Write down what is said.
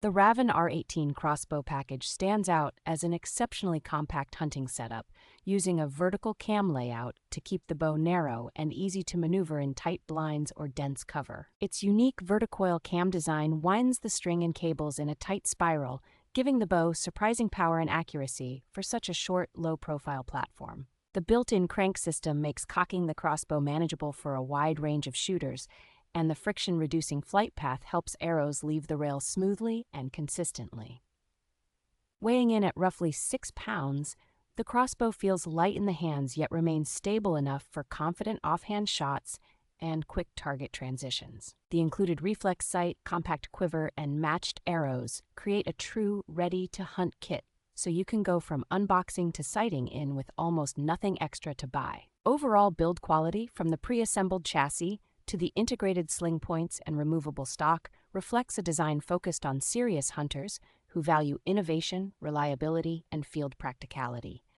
The RAVIN R18 Crossbow Package stands out as an exceptionally compact hunting setup, using a vertical cam layout to keep the bow narrow and easy to maneuver in tight blinds or dense cover. Its unique Verticoil cam design winds the string and cables in a tight spiral, giving the bow surprising power and accuracy for such a short, low-profile platform. The built-in crank system makes cocking the crossbow manageable for a wide range of shooters, and the friction-reducing flight path helps arrows leave the rail smoothly and consistently. Weighing in at roughly 6 pounds, the crossbow feels light in the hands yet remains stable enough for confident offhand shots and quick target transitions. The included reflex sight, compact quiver, and matched arrows create a true ready-to-hunt kit, so you can go from unboxing to sighting in with almost nothing extra to buy. Overall build quality, from the pre-assembled chassis to the integrated sling points and removable stock, reflects a design focused on serious hunters who value innovation, reliability, and field practicality.